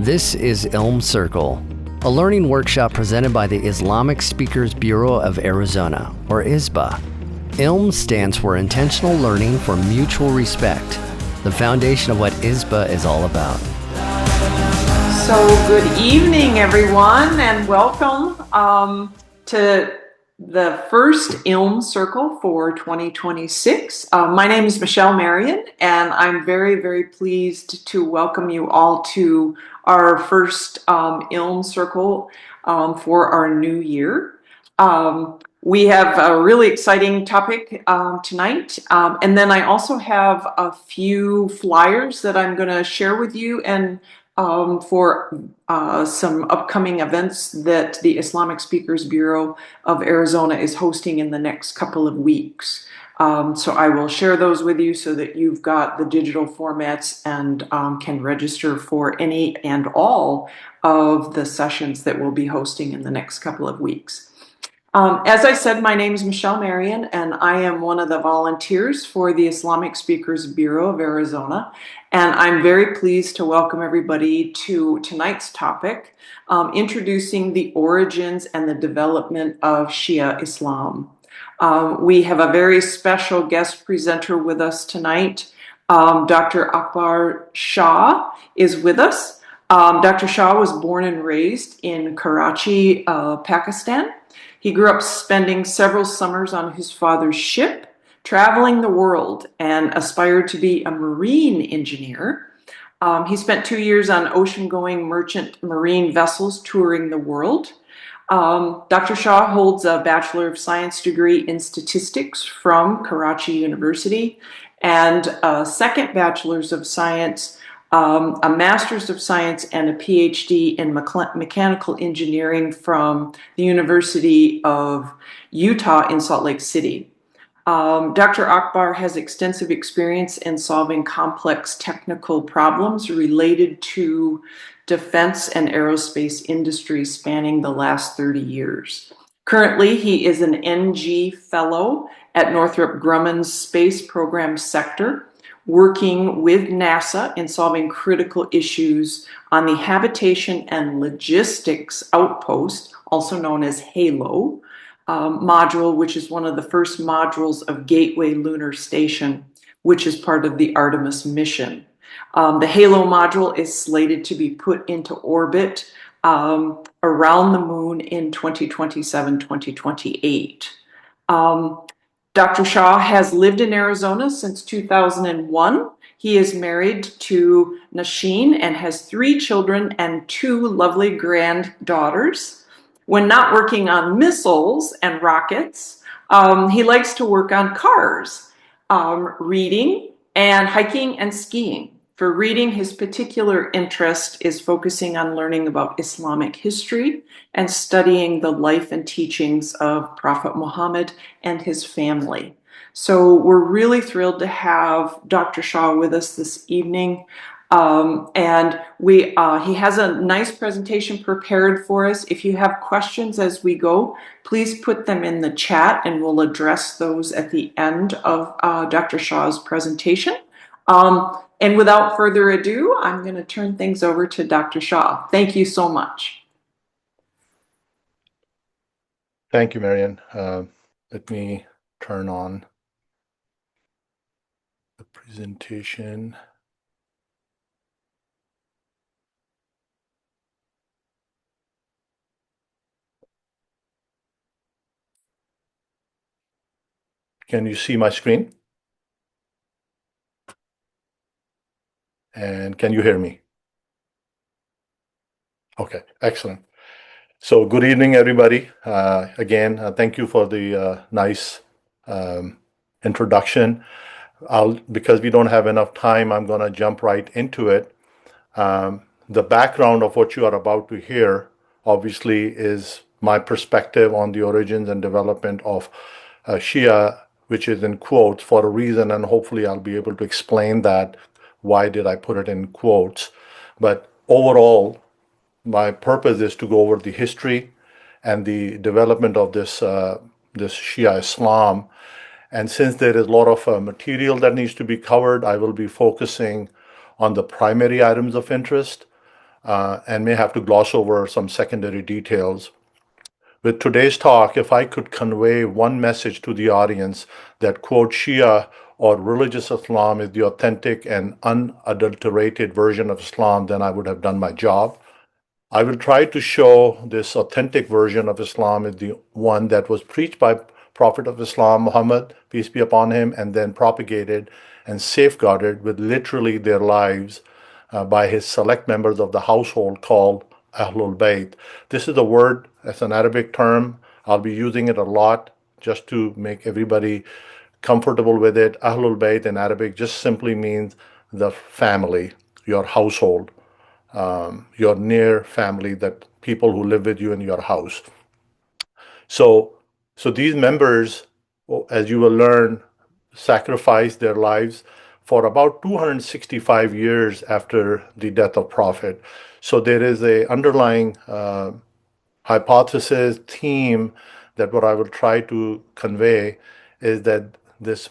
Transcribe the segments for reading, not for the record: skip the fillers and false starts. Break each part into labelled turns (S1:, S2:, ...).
S1: This is ILM Circle, a learning workshop presented by the Islamic Speakers Bureau of Arizona, or ISBA. ILM stands for Intentional Learning for Mutual Respect, the foundation of what ISBA is all about.
S2: So good evening, everyone, and welcome to the first ILM Circle for 2026. My name is Michelle Marion, and I'm very, very pleased to welcome you all to our first ILM Circle for our new year. We have a really exciting topic tonight, and then I also have a few flyers that I'm going to share with you and for some upcoming events that the Islamic Speakers Bureau of Arizona is hosting in the next couple of weeks. So I will share those with you so that you've got the digital formats and can register for any and all of the sessions that we'll be hosting in the next couple of weeks. As I said, my name is Michelle Marion, and I am one of the volunteers for the Islamic Speakers Bureau of Arizona. And I'm very pleased to welcome everybody to tonight's topic, introducing the origins and the development of Shia Islam. We have a very special guest presenter with us tonight. Dr. Akbar Shah is with us. Dr. Shah was born and raised in Karachi, Pakistan. He grew up spending several summers on his father's ship, traveling the world, and aspired to be a marine engineer. He spent 2 years on ocean-going merchant marine vessels touring the world. Dr. Shah holds a Bachelor of Science degree in statistics from Karachi University and a second Bachelor's of Science, a Master's of Science, and a PhD in mechanical engineering from the University of Utah in Salt Lake City. Dr. Akbar has extensive experience in solving complex technical problems related to defense and aerospace industries spanning the last 30 years. Currently, he is an NG Fellow at Northrop Grumman's Space Program Sector, working with NASA in solving critical issues on the Habitation and Logistics Outpost, also known as HALO, module, which is one of the first modules of Gateway Lunar Station, which is part of the Artemis mission. The HALO module is slated to be put into orbit around the moon in 2027-2028. Dr. Shah has lived in Arizona since 2001. He is married to Nasheen and has 3 children and 2 lovely granddaughters. When not working on missiles and rockets, he likes to work on cars, reading, and hiking and skiing. For reading, his particular interest is focusing on learning about Islamic history and studying the life and teachings of Prophet Muhammad and his family. So we're really thrilled to have Dr. Shah with us this evening. And he has a nice presentation prepared for us. If you have questions as we go, please put them in the chat and we'll address those at the end of Dr. Shah's presentation. And without further ado, I'm going to turn things over to Dr. Shah. Thank you so much.
S3: Thank you, Marion. Let me turn on the presentation. Can you see my screen? And can you hear me? Okay, excellent. So good evening, everybody. Again, thank you for the nice introduction. Because we don't have enough time, I'm going to jump right into it. The background of what you are about to hear, obviously, is my perspective on the origins and development of Shia, which is in quotes for a reason, and hopefully I'll be able to explain that. Why did I put it in quotes? But overall, my purpose is to go over the history and the development of this Shia Islam. And since there is a lot of material that needs to be covered, I will be focusing on the primary items of interest. and may have to gloss over some secondary details. With today's talk, if I could convey one message to the audience that, quote, Shia or religious Islam is the authentic and unadulterated version of Islam, then I would have done my job. I will try to show this authentic version of Islam is the one that was preached by Prophet of Islam, Muhammad, peace be upon him, and then propagated and safeguarded with literally their lives by his select members of the household called Ahlul Bayt. This is a word, it's an Arabic term. I'll be using it a lot just to make everybody comfortable with it. Ahlul Bayt in Arabic just simply means the family, your household, your near family, that people who live with you in your house. So, so these members, as you will learn, sacrificed their lives for about 265 years after the death of Prophet. So there is a underlying hypothesis, theme, that what I will try to convey is that this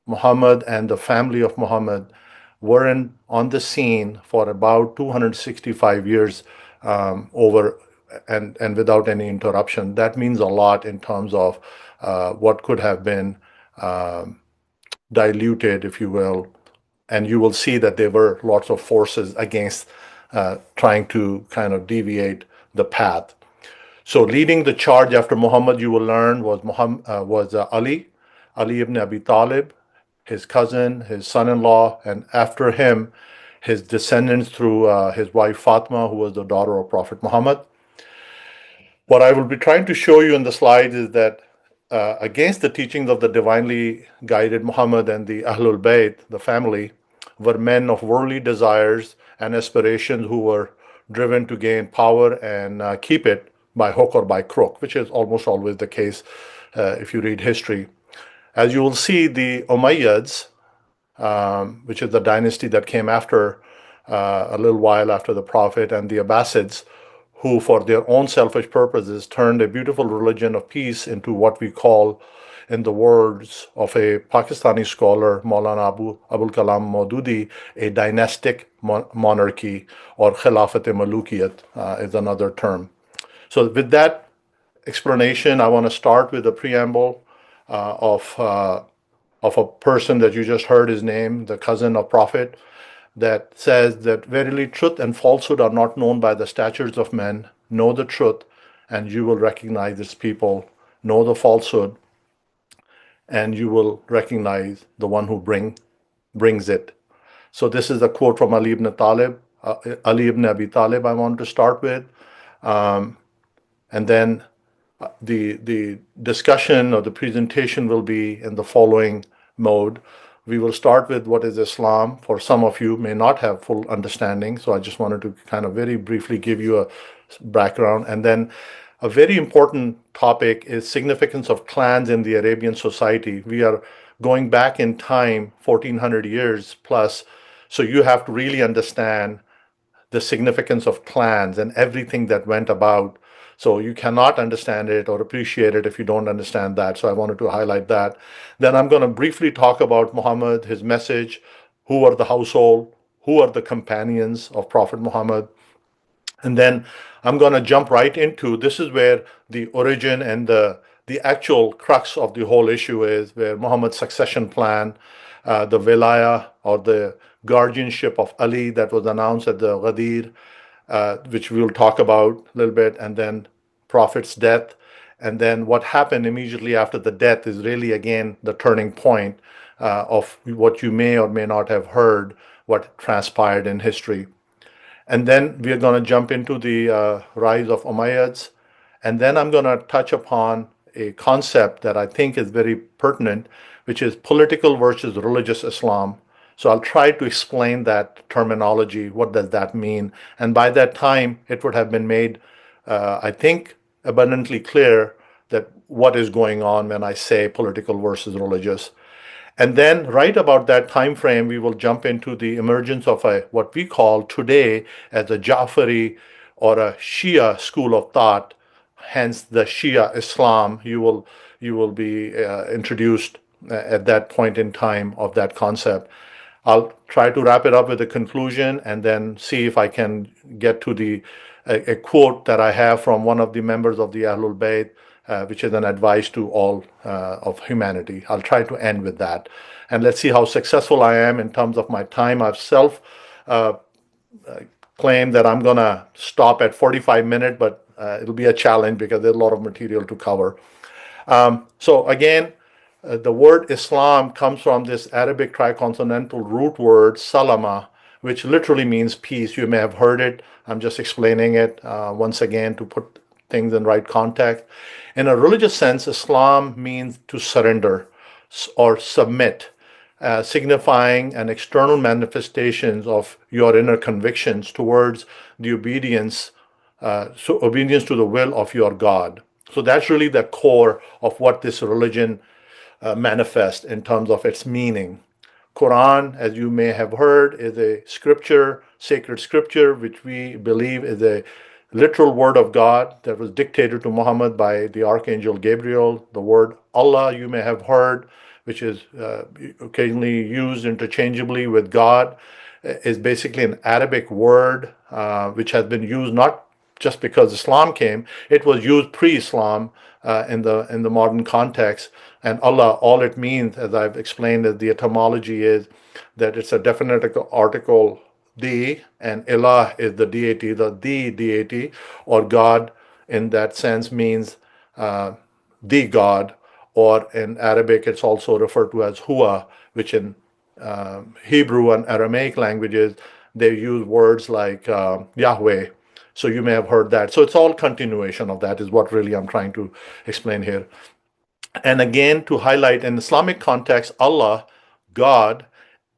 S3: Muhammad and the family of Muhammad weren't on the scene for about 265 years over and without any interruption. That means a lot in terms of what could have been diluted, if you will. And you will see that there were lots of forces against trying to kind of deviate the path. So leading the charge after Muhammad, you will learn, was Ali ibn Abi Talib, his cousin, his son-in-law, and after him, his descendants through his wife Fatima, who was the daughter of Prophet Muhammad. What I will be trying to show you in the slides is that against the teachings of the divinely guided Muhammad and the Ahlul Bayt, the family, were men of worldly desires and aspirations who were driven to gain power and keep it by hook or by crook, which is almost always the case if you read history. As you will see, the Umayyads, which is the dynasty that came after a little while after the Prophet, and the Abbasids, who for their own selfish purposes turned a beautiful religion of peace into what we call, in the words of a Pakistani scholar, Maulana Abul Kalam Maududi, a dynastic monarchy, or Khilafat-e-Malukiyat is another term. So with that explanation, I want to start with a preamble of a person that you just heard his name, the cousin of Prophet, that says that verily truth and falsehood are not known by the statutes of men. Know the truth, and you will recognize its people. Know the falsehood, and you will recognize the one who brings it. So this is a quote from Ali ibn Abi Talib I want to start with. And then the discussion or the presentation will be in the following mode. We will start with what is Islam. For some of you may not have full understanding, so I just wanted to kind of very briefly give you a background. And then a very important topic is significance of clans in the Arabian society. We are going back in time 1400 years plus, so you have to really understand the significance of clans and everything that went about. So you cannot understand it or appreciate it if you don't understand that. So I wanted to highlight that. Then I'm going to briefly talk about Muhammad, his message, who are the household, who are the companions of Prophet Muhammad. And then I'm going to jump right into, this is where the origin and the actual crux of the whole issue is, where Muhammad's succession plan, the Velaya or the guardianship of Ali that was announced at the Ghadir, which we'll talk about a little bit, and then Prophet's death. And then what happened immediately after the death is really, again, the turning point of what you may or may not have heard, what transpired in history. And then we are going to jump into the rise of Umayyads. And then I'm going to touch upon a concept that I think is very pertinent, which is political versus religious Islam. So I'll try to explain that terminology. What does that mean? And by that time, it would have been made, I think, abundantly clear that what is going on when I say political versus religious. And then right about that time frame, we will jump into the emergence of what we call today as a Ja'fari or a Shia school of thought, hence the Shia Islam. You will be introduced at that point in time of that concept. I'll try to wrap it up with a conclusion and then see if I can get to a quote that I have from one of the members of the Ahlul Bayt, which is an advice to all of humanity. I'll try to end with that. And let's see how successful I am in terms of my time. I've self uh, claimed that I'm going to stop at 45 minutes, but it'll be a challenge because there's a lot of material to cover. So again, the word Islam comes from this Arabic tricontinental root word salama, which literally means peace. You may have heard it. I'm just explaining it once again to put things in right context. In a religious sense, Islam means to surrender or submit, signifying an external manifestations of your inner convictions towards the obedience to the will of your God. So that's really the core of what this religion manifests in terms of its meaning. Quran, as you may have heard, is a scripture, sacred scripture, which we believe is a literal word of God that was dictated to Muhammad by the archangel Gabriel. The word Allah, you may have heard, which is occasionally used interchangeably with God, is basically an Arabic word which has been used not just because Islam came; it was used pre-Islam in the modern context. And Allah, all it means, as I've explained, is the etymology is that it's a definite article the, and Ilah is the deity, the deity or God in that sense means the God, or in Arabic it's also referred to as Hua, which in Hebrew and Aramaic languages they use words like Yahweh. So you may have heard that. So it's all continuation of that, is what really I'm trying to explain here. And again, to highlight in Islamic context, Allah, God,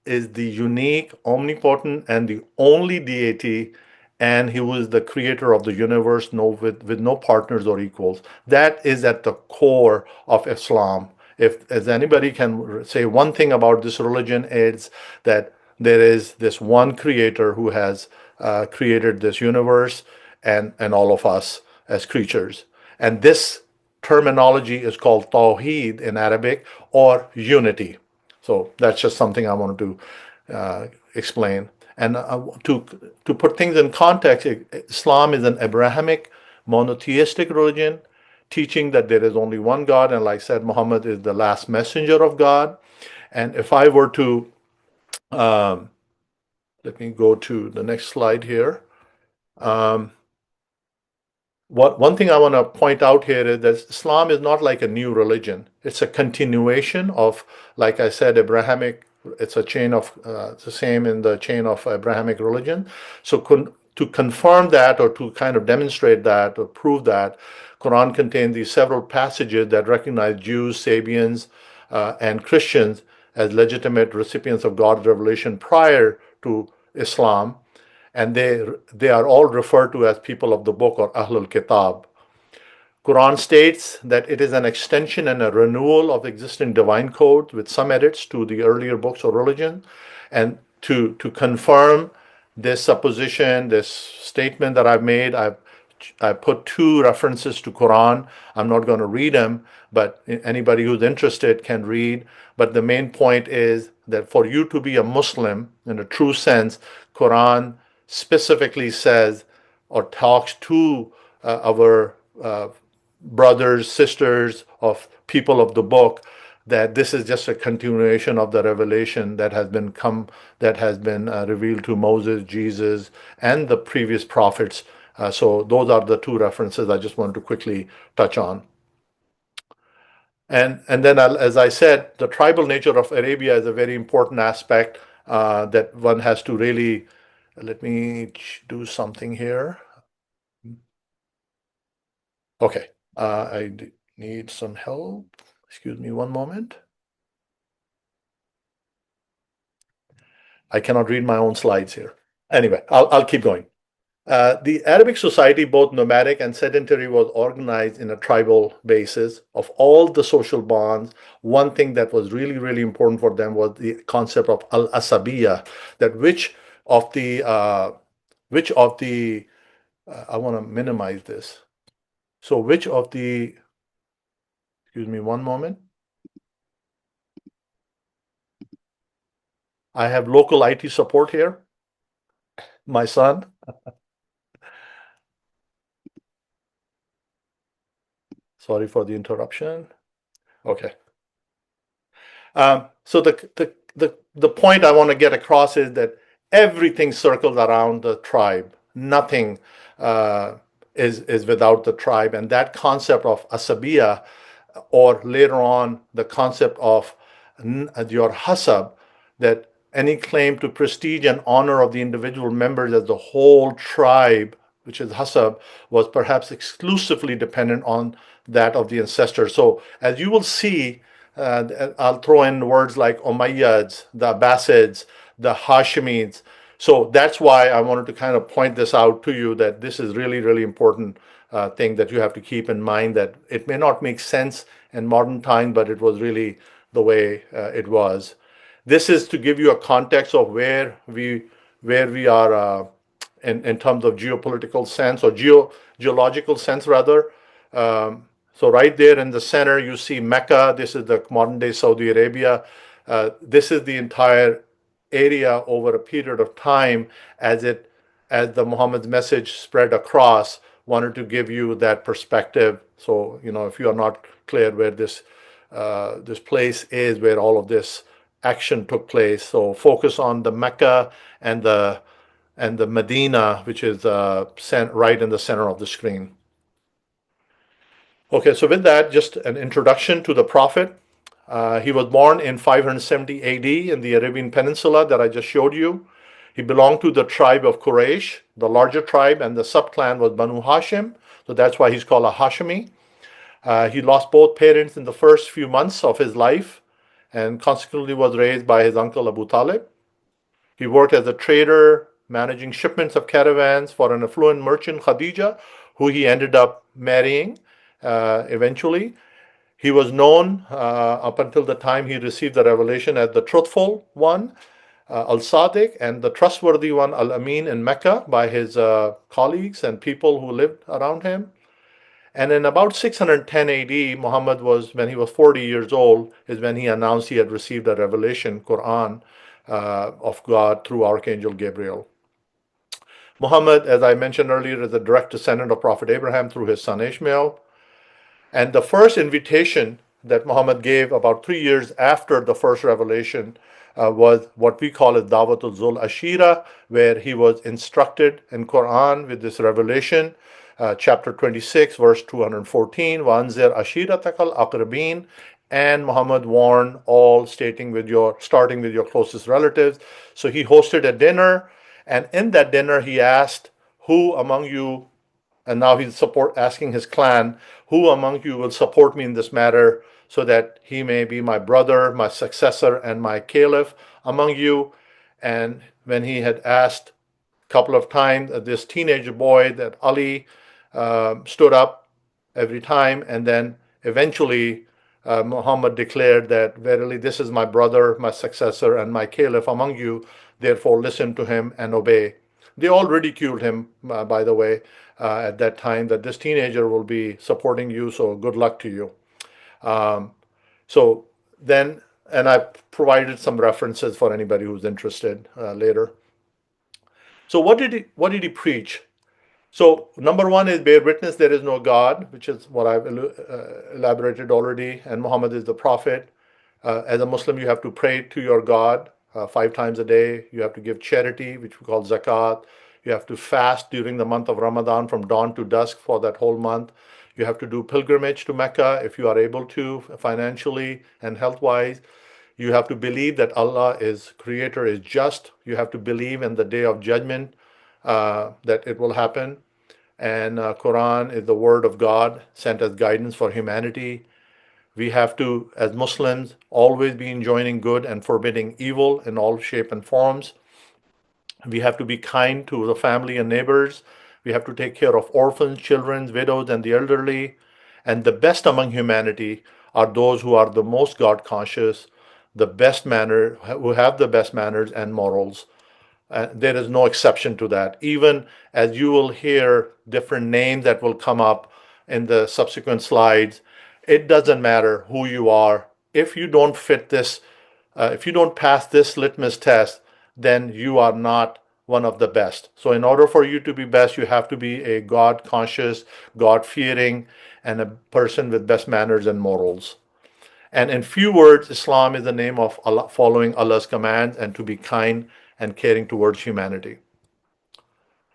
S3: is the unique, omnipotent, and the only deity, and He was the creator of the universe, with no partners or equals. That is at the core of Islam. If as anybody can say one thing about this religion, it's that there is this one creator who has created this universe and all of us as creatures. And this terminology is called Tawheed in Arabic, or unity. So that's just something I wanted to explain. And to put things in context, Islam is an Abrahamic monotheistic religion, teaching that there is only one God, and like I said, Muhammad is the last messenger of God. And if I were to let me go to the next slide here. One thing I want to point out here is that Islam is not like a new religion. It's a continuation of, like I said, Abrahamic. It's a chain of the same in the chain of Abrahamic religion. So to confirm that, or to kind of demonstrate that or prove that, Quran contains these several passages that recognize Jews, Sabians, and Christians as legitimate recipients of God's revelation prior to Islam, and they are all referred to as people of the book, or Ahlul Kitab. Quran states that it is an extension and a renewal of existing divine code with some edits to the earlier books of religion. And to confirm this supposition, this statement that I've made, I put two references to Quran. I'm not going to read them, but anybody who's interested can read. But the main point is that for you to be a Muslim in a true sense, Quran specifically says or talks to our brothers, sisters of people of the book, that this is just a continuation of the revelation that has been revealed to Moses, Jesus, and the previous prophets. So those are the two references I just wanted to quickly touch on. And then, as I said, the tribal nature of Arabia is a very important aspect that one has to really. Let me do something here. Okay, need some help. Excuse me one moment. I cannot read my own slides here. Anyway, I'll keep going. The Arabic society, both nomadic and sedentary, was organized in a tribal basis of all the social bonds. One thing that was really, really important for them was the concept of al-asabiyya, that which of the I want to minimize this. So which of the, excuse me one moment. I have local IT support here. My son. Sorry for the interruption. Okay. So the point I want to get across is that everything circles around the tribe. Nothing uh, is without the tribe, and that concept of asabiya, or later on the concept of your hasab, that any claim to prestige and honor of the individual members as the whole tribe, which is hasab, was perhaps exclusively dependent on that of the ancestors. So as you will see, I'll throw in words like Umayyads, the Abbasids, the Hashemids. So that's why I wanted to kind of point this out to you, that this is really, really important thing that you have to keep in mind, that it may not make sense in modern time, but it was really the way it was. This is to give you a context of where we are in terms of geopolitical sense, or geological sense rather. So right there in the center, you see Mecca. This is the modern day Saudi Arabia. This is the entire area over a period of time as the Muhammad's message spread across. Wanted to give you that perspective. So if you are not clear where this place is, where all of this action took place, so focus on the Mecca and the Medina, which is right in the center of the screen. Okay, so with that, just an introduction to the Prophet. He was born in 570 AD in the Arabian Peninsula that I just showed you. He belonged to the tribe of Quraysh, the larger tribe, and the subclan was Banu Hashim, so that's why he's called a Hashimi. He lost both parents in the first few months of his life, and consequently was raised by his uncle Abu Talib. He worked as a trader, managing shipments of caravans for an affluent merchant, Khadija, who he ended up marrying eventually. He was known up until the time he received the revelation as the truthful one, Al-Sadiq, and the trustworthy one, Al-Amin, in Mecca by his colleagues and people who lived around him. And in about 610 AD, Muhammad when he was 40 years old, is when he announced he had received a revelation, Quran, of God through Archangel Gabriel. Muhammad, as I mentioned earlier, is a direct descendant of Prophet Abraham through his son Ishmael. And the first invitation that Muhammad gave about 3 years after the first revelation was what we call as Dawatul Zul Ashira, where he was instructed in Quran with this revelation, chapter 26, verse 214, وَأَنزِرْ أَشِيرَتَكَ الْأَقْرَبِينَ, and Muhammad warned all, starting with your closest relatives. So he hosted a dinner, and in that dinner he asked, who among you, and now he's asking his clan, who among you will support me in this matter, so that he may be my brother, my successor, and my caliph among you. And when he had asked a couple of times, this teenage boy, that Ali, stood up every time, and then eventually Muhammad declared that, verily this is my brother, my successor, and my caliph among you, therefore listen to him and obey. They all ridiculed him, by the way, at that time, that this teenager will be supporting you, so good luck to you. So then, and I provided some references for anybody who's interested later. So what did he preach? So number one is bear witness there is no God, which is what I've elaborated already, and Muhammad is the prophet. As a Muslim, you have to pray to your God 5 times a day. You have to give charity, which we call zakat. You have to fast during the month of Ramadan from dawn to dusk for that whole month. You have to do pilgrimage to Mecca if you are able to, financially and health-wise. You have to believe that Allah is creator, is just. You have to believe in the day of judgment, that it will happen. And Quran is the word of God sent as guidance for humanity. We have to, as Muslims, always be enjoining good and forbidding evil in all shape and forms. We have to be kind to the family and neighbors. We have to take care of orphans, children, widows, and the elderly. And the best among humanity are those who are the most God conscious, the best manner, who have the best manners and morals. There is no exception to that. Even as you will hear different names that will come up in the subsequent slides, it doesn't matter who you are. If you don't fit this if you don't pass this litmus test, then you are not one of the best. So, in order for you to be best, you have to be a God conscious, God fearing, and a person with best manners and morals. And in few words, Islam is the name of Allah, following Allah's commands and to be kind and caring towards humanity.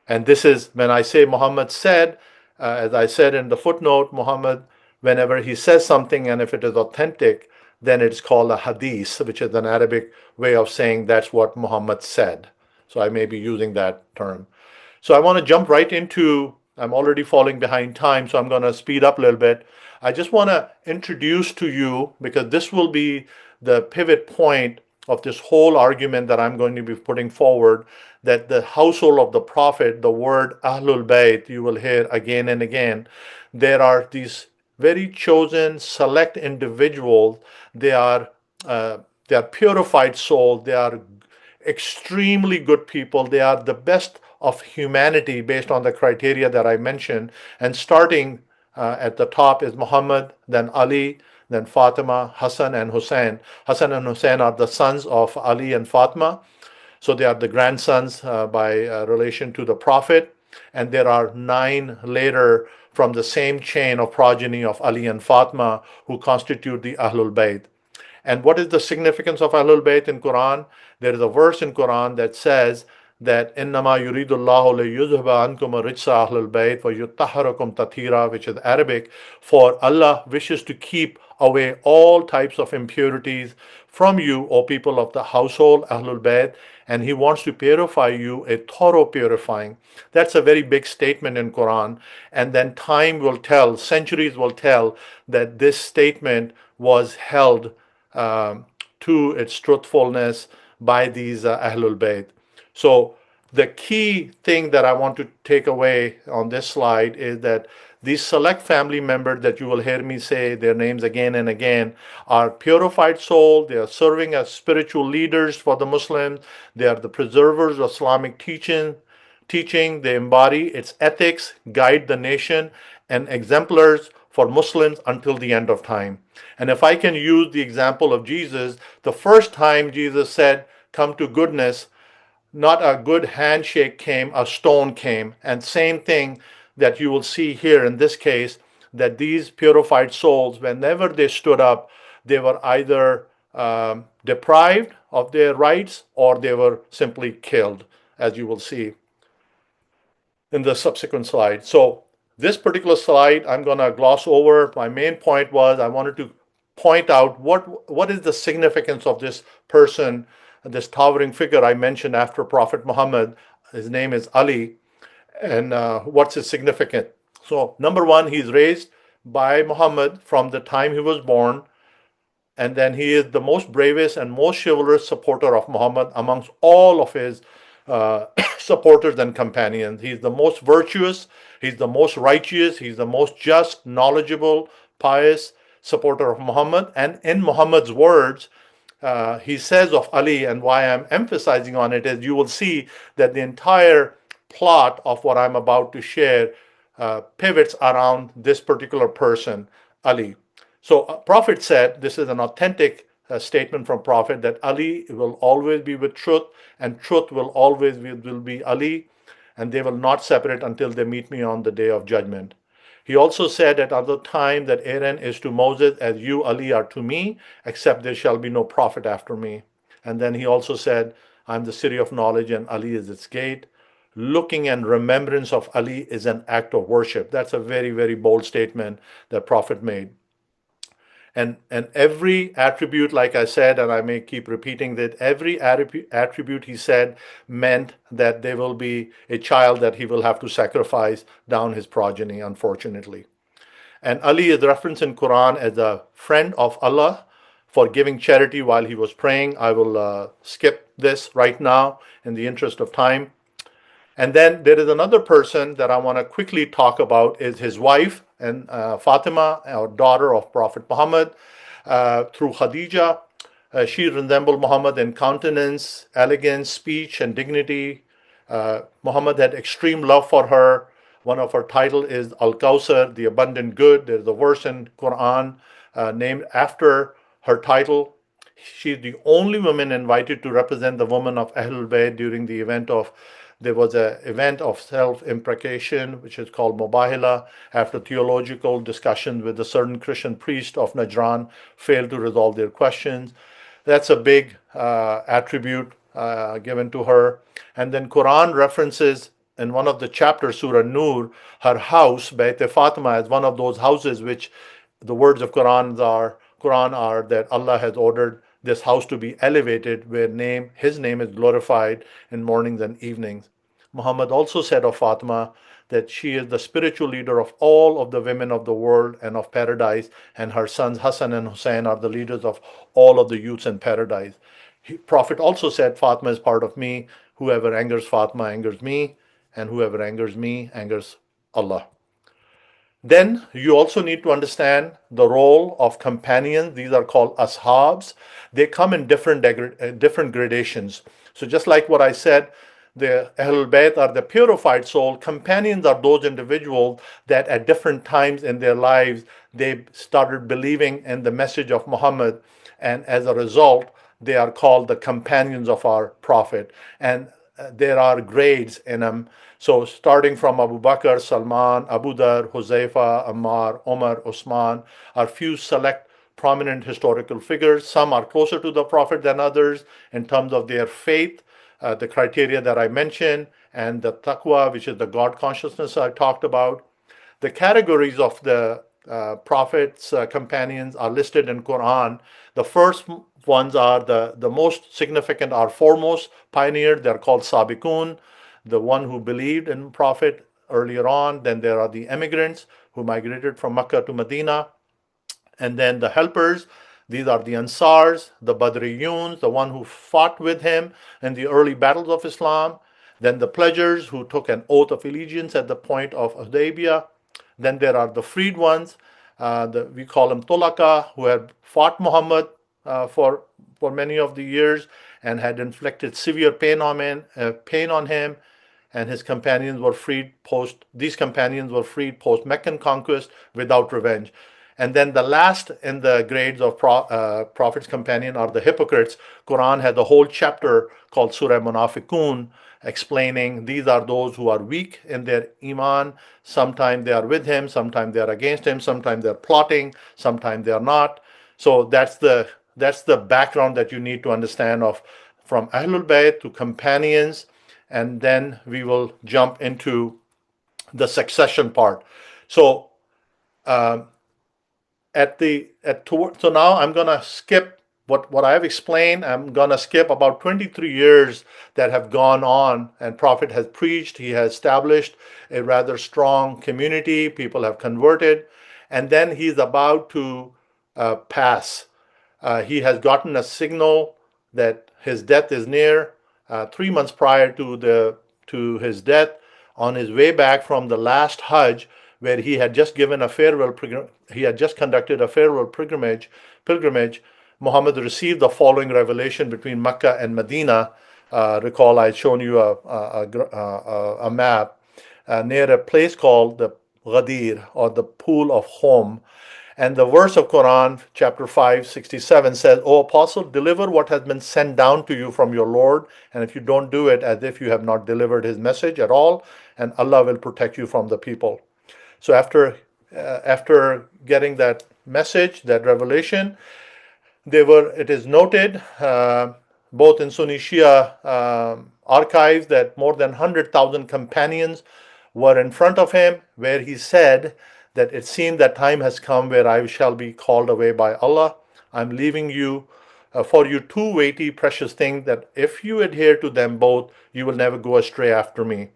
S3: And this is when I say Muhammad said, as I said in the footnote, Muhammad, whenever he says something and if it is authentic, then it's called a hadith, which is an Arabic way of saying that's what Muhammad said. So I may be using that term. So I want to jump right into, I'm already falling behind time, so I'm going to speed up a little bit. I just want to introduce to you, because this will be the pivot point of this whole argument that I'm going to be putting forward, that the household of the Prophet, the word Ahlul Bayt, you will hear again and again. There are these very chosen, select individuals. They are purified souls. They are extremely good people. They are the best of humanity based on the criteria that I mentioned. And starting at the top is Muhammad, then Ali, then Fatima, Hassan, and Hussein. Hassan and Hussein are the sons of Ali and Fatima. So they are the grandsons by relation to the Prophet. And there are 9 later from the same chain of progeny of Ali and Fatima who constitute the Ahlul Bayt. And what is the significance of Ahlul Bayt in Quran? There is a verse in Quran that says that إِنَّمَا يُرِيدُ اللَّهُ لِيُذْهِبَ عَنْكُمُ الرِّجْسَ أَهْلَ الْبَيْتِ وَيُطَهِّرَكُمْ تَطْهِيرًا, which is Arabic, for Allah wishes to keep away all types of impurities from you, O people of the household, Ahlul Bayt, and He wants to purify you, a thorough purifying. That's a very big statement in Quran. And then time will tell, centuries will tell, that this statement was held to its truthfulness by these Ahlul Bayt. So the key thing that I want to take away on this slide is that these select family members that you will hear me say their names again and again are purified soul. They are serving as spiritual leaders for the Muslims. They are the preservers of Islamic teaching. They embody its ethics, guide the nation, and exemplars for Muslims until the end of time. And if I can use the example of Jesus, the first time Jesus said, "Come to goodness," not a good handshake came, a stone came. And same thing that you will see here in this case, that these purified souls, whenever they stood up, they were either deprived of their rights or they were simply killed, as you will see in the subsequent slide. So this particular slide I'm going to gloss over. My main point was I wanted to point out what is the significance of this person, this towering figure I mentioned after Prophet Muhammad. His name is Ali, and what's his significance? So number one, he's raised by Muhammad from the time he was born, and then he is the most bravest and most chivalrous supporter of Muhammad amongst all of his supporters and companions. He's the most virtuous, he's the most righteous, he's the most just, knowledgeable, pious supporter of Muhammad. And in Muhammad's words, he says of Ali, and why I'm emphasizing on it is you will see that the entire plot of what I'm about to share pivots around this particular person, Ali. So Prophet said, this is an authentic statement from Prophet, that Ali will always be with truth, and truth will always will be Ali, and they will not separate until they meet me on the day of judgment. He also said at other time that Aaron is to Moses as you, Ali, are to me, except there shall be no prophet after me. And then he also said, I'm the city of knowledge and Ali is its gate. Looking and remembrance of Ali is an act of worship. That's a very, very bold statement that Prophet made. And every attribute, like I said, and I may keep repeating that, every attribute he said meant that there will be a child that he will have to sacrifice down his progeny, unfortunately. And Ali is referenced in Quran as a friend of Allah for giving charity while he was praying. I will skip this right now in the interest of time. And then there is another person that I want to quickly talk about, is his wife, and Fatima, our daughter of Prophet Muhammad, through Khadija. She resembled Muhammad in countenance, elegance, speech, and dignity. Muhammad had extreme love for her. One of her titles is Al-Kawthar, the abundant good. There's a verse in Quran named after her title. She's the only woman invited to represent the women of Ahlul Bayt during the event of there was an event of self-imprecation, which is called Mubahila, after theological discussions with a certain Christian priest of Najran failed to resolve their questions. That's a big attribute given to her. And then Quran references in one of the chapters, Surah Nur, her house, Bayt Fatima, as one of those houses which the words of Quran are that Allah has ordered this house to be elevated, where His name is glorified in mornings and evenings. Muhammad also said of Fatima that she is the spiritual leader of all of the women of the world and of paradise, and her sons Hassan and Hussein are the leaders of all of the youths in paradise. Prophet also said, Fatima is part of me. Whoever angers Fatima angers me, and whoever angers me angers Allah. Then you also need to understand the role of companions. These are called ashabs. They come in different gradations. So just like what I said, the Ahlul Bayt are the purified soul. Companions are those individuals that at different times in their lives, they started believing in the message of Muhammad. And as a result, they are called the companions of our Prophet. And there are grades in them. So starting from Abu Bakr, Salman, Abu Dar, Huzaifa, Ammar, Omar, Osman are few select prominent historical figures. Some are closer to the Prophet than others in terms of their faith, the criteria that I mentioned, and the taqwa, which is the God consciousness I talked about. The categories of the Prophet's companions are listed in Quran. The first ones are the most significant are foremost pioneered. They're called Sabiqun, the one who believed in Prophet earlier on. Then there are the immigrants who migrated from Mecca to Medina. And then the helpers, these are the Ansars, the Badriyuns, the one who fought with him in the early battles of Islam. Then the pledgers who took an oath of allegiance at the point of Hudaybiyah. Then there are the freed ones, we call them Tulaka, who had fought Muhammad for many of the years and had inflicted severe pain on him, and his companions were freed post Meccan conquest without revenge. And then the last in the grades of Prophet's companion are the hypocrites. Quran has a whole chapter called Surah Munafiqun, explaining these are those who are weak in their iman. Sometimes they are with him, sometimes they are against him, sometimes they are plotting, sometimes they are not. So that's the background that you need to understand of from Ahlul Bayt to companions, and then we will jump into the succession part. So so now I'm gonna skip what I've explained. I'm gonna skip about 23 years that have gone on, and Prophet has preached. He has established a rather strong community. People have converted, and then he's about to pass. He has gotten a signal that his death is near. 3 months prior to his death, on his way back from the last Hajj, where he had just conducted a farewell pilgrimage. Muhammad received the following revelation between Mecca and Medina. Recall I had shown you a map near a place called the Ghadir, or the pool of home. And the verse of Quran, chapter 5:67 says, O apostle, deliver what has been sent down to you from your Lord, and if you don't do it, as if you have not delivered his message at all, and Allah will protect you from the people. So after getting that message, that revelation, it is noted both in Sunni Shia archives that more than 100,000 companions were in front of him, where he said that it seemed that time has come where I shall be called away by Allah. I'm leaving you for you two weighty, precious things that if you adhere to them both, you will never go astray after me.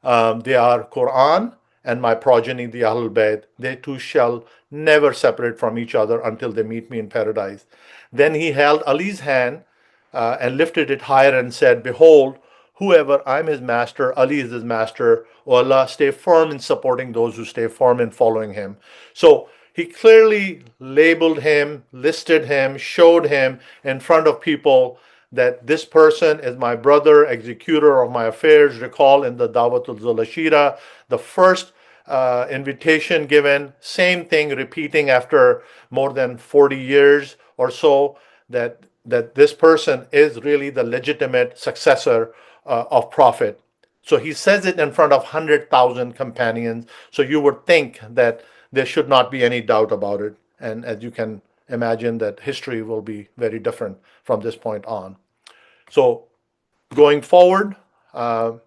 S3: They are Quran and my progeny, the Ahlul Bayt. They two shall never separate from each other until they meet me in paradise. Then he held Ali's hand and lifted it higher and said, Behold, whoever I'm his master, Ali is his master. O Allah, stay firm in supporting those who stay firm in following him. So he clearly labeled him, listed him, showed him in front of people that this person is my brother, executor of my affairs. Recall in the Dawatul Zulashira, the first invitation given, same thing repeating after more than 40 years or so, that this person is really the legitimate successor of Prophet. So he says it in front of 100,000 companions. So you would think that there should not be any doubt about it. And as you can imagine, that history will be very different from this point on. So going forward, I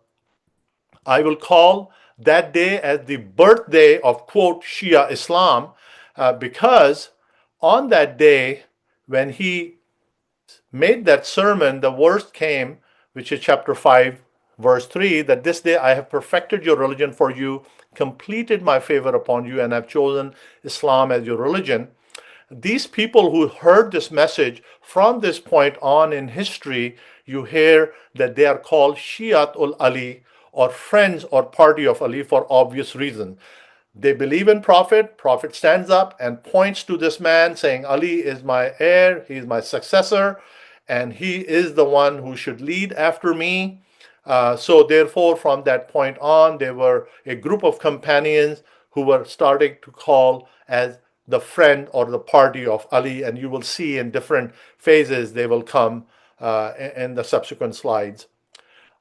S3: will call that day as the birthday of, quote, Shia Islam, because on that day, when he made that sermon, the worst came, which is chapter 5, verse 3, that this day I have perfected your religion for you, completed my favor upon you, and have chosen Islam as your religion. These people who heard this message from this point on in history, you hear that they are called Shiat ul Ali, or friends or party of Ali, for obvious reason. They believe in Prophet. Prophet stands up and points to this man saying, Ali is my heir, he is my successor, and he is the one who should lead after me. So therefore, from that point on, there were a group of companions who were starting to call as the friend or the party of Ali, and you will see in different phases they will come in the subsequent slides.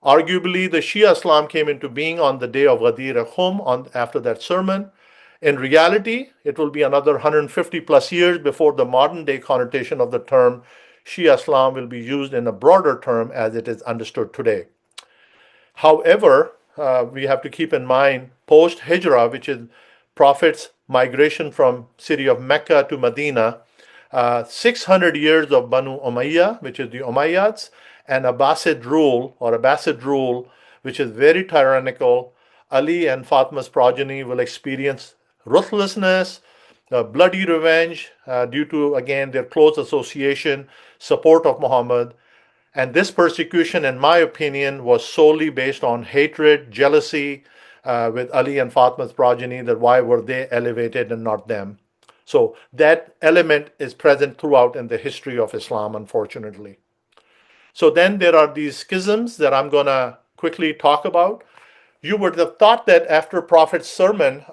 S3: Arguably, the Shia Islam came into being on the day of Ghadir Khum after that sermon. In reality, it will be another 150 plus years before the modern day connotation of the term Shia Islam will be used in a broader term as it is understood today. However, we have to keep in mind post Hijrah, which is Prophet's migration from city of Mecca to Medina, 600 years of Banu Umayyah, which is the Umayyads, and Abbasid rule, which is very tyrannical. Ali and Fatma's progeny will experience ruthlessness, bloody revenge due to, again, their close association, support of Muhammad. And this persecution, in my opinion, was solely based on hatred, jealousy with Ali and Fatma's progeny, that why were they elevated and not them. So that element is present throughout in the history of Islam, unfortunately. So then there are these schisms that I'm going to quickly talk about. You would have thought that after Prophet's sermon,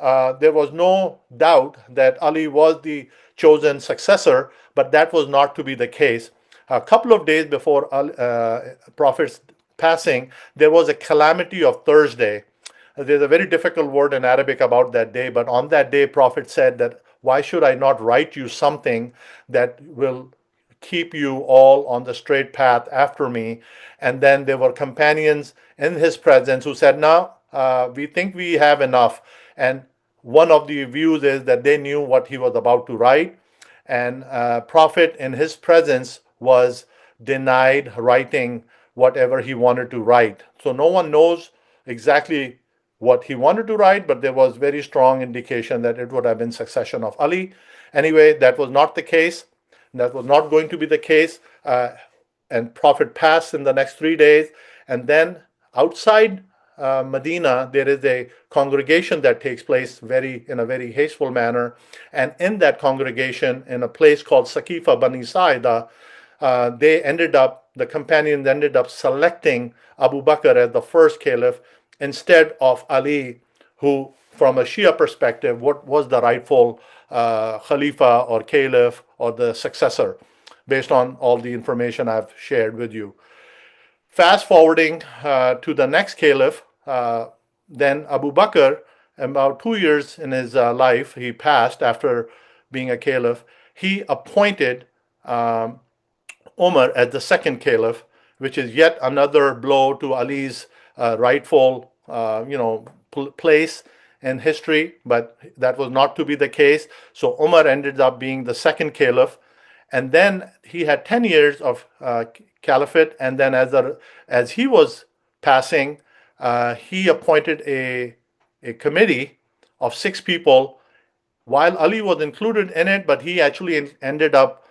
S3: there was no doubt that Ali was the chosen successor, but that was not to be the case. A couple of days before Prophet's passing, there was a calamity of Thursday. There's a very difficult word in Arabic about that day, but on that day, Prophet said that, why should I not write you something that will keep you all on the straight path after me? And then there were companions in his presence who said, no, we think we have enough. And one of the views is that they knew what he was about to write. And Prophet in his presence was denied writing whatever he wanted to write. So no one knows exactly what he wanted to write, but there was very strong indication that it would have been succession of Ali. Anyway, that was not the case. That was not going to be the case. And Prophet passed in the next 3 days. And then outside Medina, there is a congregation that takes place in a very hasteful manner. And in that congregation, in a place called Saqifa Bani Saida, the companions ended up selecting Abu Bakr as the first caliph instead of Ali, who, from a Shia perspective, what was the rightful Khalifa or Caliph or the successor, based on all the information I've shared with you. Fast forwarding to the next Caliph, then Abu Bakr, about 2 years in his life, he passed after being a Caliph. He appointed Umar as the second Caliph, which is yet another blow to Ali's rightful, place in history, but that was not to be the case. So Umar ended up being the second caliph, and then he had 10 years of caliphate, and then as he was passing, he appointed a committee of 6 people, while Ali was included in it, but he actually ended up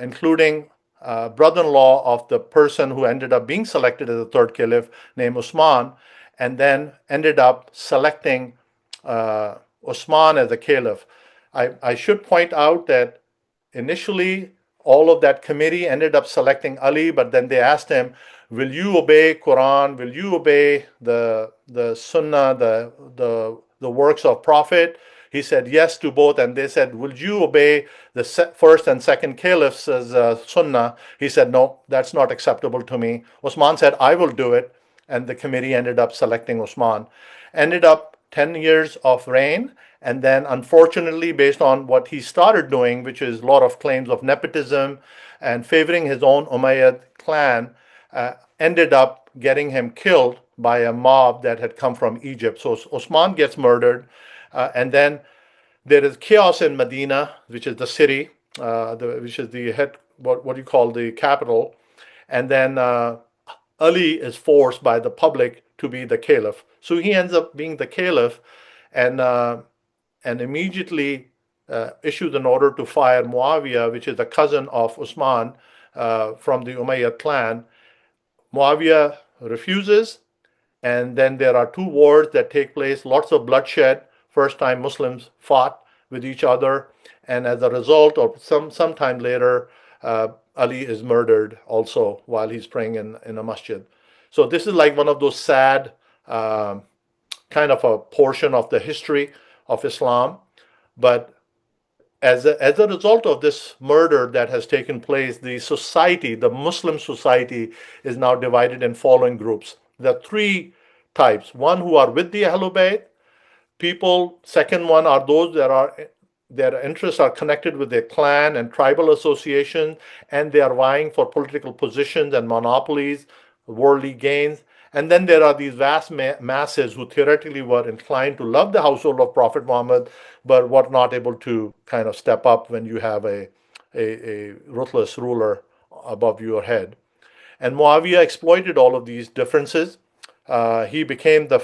S3: including brother-in-law of the person who ended up being selected as the third caliph, named Usman, and then ended up selecting Usman as a caliph. I should point out that initially all of that committee ended up selecting Ali, but then they asked him, will you obey Quran? Will you obey the Sunnah, the works of Prophet? He said yes to both, and they said, "Will you obey the first and second caliph's sunnah?" He said, "No, that's not acceptable to me." Osman said, "I will do it," and the committee ended up selecting Osman. Ended up 10 years of reign, and then unfortunately, based on what he started doing, which is a lot of claims of nepotism and favoring his own Umayyad clan, ended up getting him killed by a mob that had come from Egypt. So Osman gets murdered, and then there is chaos in Medina, which is the city, which is the head, what you call the capital, and then Ali is forced by the public to be the caliph. So he ends up being the caliph, and immediately issues an order to fire Muawiyah, which is a cousin of Usman from the Umayyad clan. Muawiyah refuses, and then there are two wars that take place, lots of bloodshed. First time Muslims fought with each other, and as a result, or sometime later, Ali is murdered also while he's praying in a masjid. So this is like one of those sad kind of a portion of the history of Islam. But as a result of this murder that has taken place, the society, the Muslim society, is now divided in following groups. There are three types. One who are with the Ahlul Bayt people. Second one are those that are their interests are connected with their clan and tribal association, and they are vying for political positions and monopolies, worldly gains. And then there are these vast masses who theoretically were inclined to love the household of Prophet Muhammad, but were not able to kind of step up when you have a ruthless ruler above your head. And Muawiyah exploited all of these differences. He became the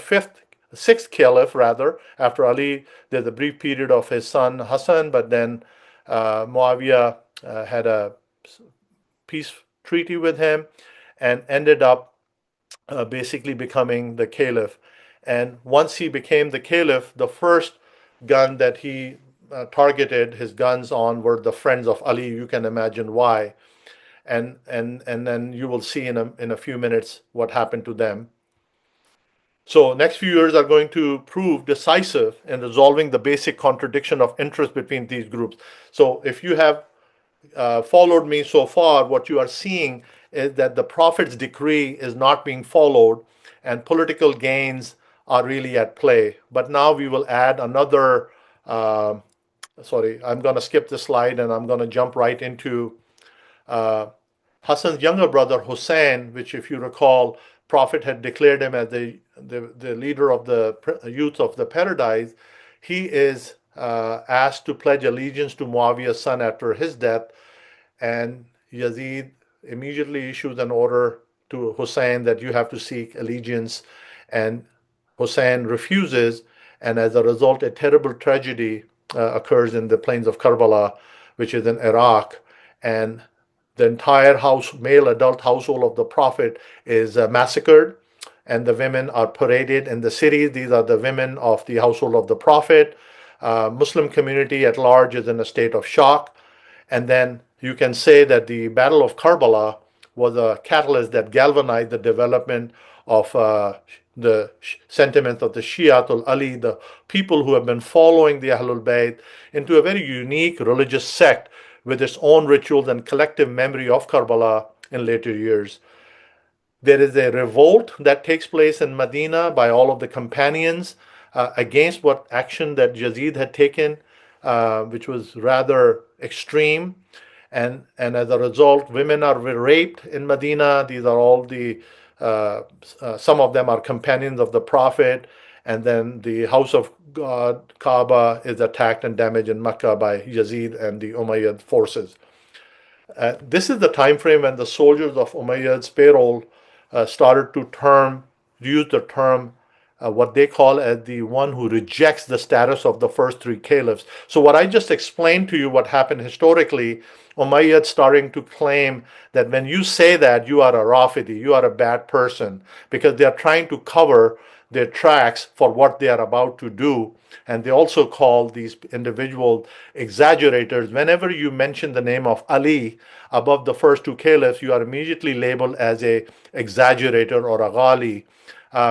S3: sixth caliph, rather, after Ali. There's a brief period of his son Hassan, but then Muawiyah had a peace treaty with him and ended up basically becoming the caliph. And once he became the caliph, the first gun that he targeted his guns on were the friends of Ali. You can imagine why. And then you will see in a few minutes what happened to them. So next few years are going to prove decisive in resolving the basic contradiction of interest between these groups. So if you have followed me so far, what you are seeing is that the Prophet's decree is not being followed and political gains are really at play. But now we will add another, sorry, I'm going to skip this slide and I'm going to jump right into Hassan's younger brother Hussein, which if you recall, Prophet had declared him as the leader of the youth of the paradise. He is asked to pledge allegiance to Muawiyah's son after his death, and Yazid immediately issues an order to Hussein that you have to seek allegiance, and Hussein refuses, and as a result, a terrible tragedy occurs in the plains of Karbala, which is in Iraq, and the entire male adult household of the Prophet is massacred, and the women are paraded in the cities. These are the women of the household of the Prophet. Muslim community at large is in a state of shock. And then you can say that the Battle of Karbala was a catalyst that galvanized the development of the sentiments of the Shiatul Ali, the people who have been following the Ahlul Bayt, into a very unique religious sect with its own rituals and collective memory of Karbala in later years. There is a revolt that takes place in Medina by all of the companions against what action that Yazid had taken, which was rather extreme. And as a result, women are raped in Medina. These are all some of them are companions of the Prophet. And then the house of God, Kaaba, is attacked and damaged in Mecca by Yazid and the Umayyad forces. This is the time frame when the soldiers of Umayyad's payroll started to use the term what they call as the one who rejects the status of the first three caliphs. So what I just explained to you, what happened historically, Umayyad starting to claim that when you say that, you are a Rafidi, you are a bad person, because they are trying to cover their tracks for what they are about to do. And they also call these individual exaggerators. Whenever you mention the name of Ali above the first two caliphs, you are immediately labeled as a exaggerator or a ghali,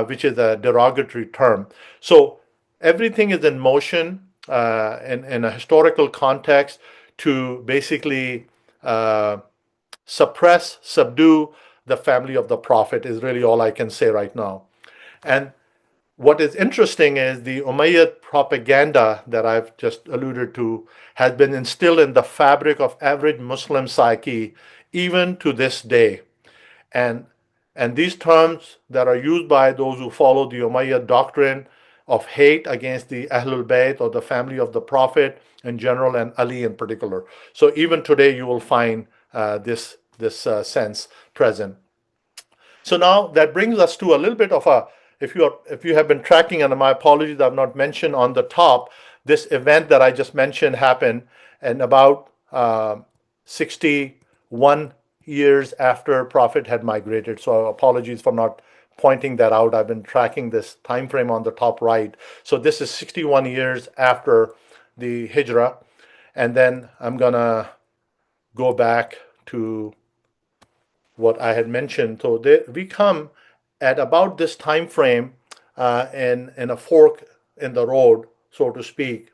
S3: which is a derogatory term. So everything is in motion. in a historical context to basically suppress, subdue the family of the prophet is really all I can say right now. And what is interesting is the Umayyad propaganda that I've just alluded to has been instilled in the fabric of average Muslim psyche even to this day. And, and these terms that are used by those who follow the Umayyad doctrine of hate against the Ahlul Bayt or the family of the Prophet in general and Ali in particular. So even today you will find this sense present. So now that brings us to a little bit of a, if you have been tracking, and my apologies, I've not mentioned on the top, this event that I just mentioned happened in about 61 years after Prophet had migrated. So apologies for not pointing that out. I've been tracking this time frame on the top right. So this is 61 years after the Hijrah. And then I'm gonna go back to what I had mentioned. So we come at about this time frame in a fork in the road, so to speak,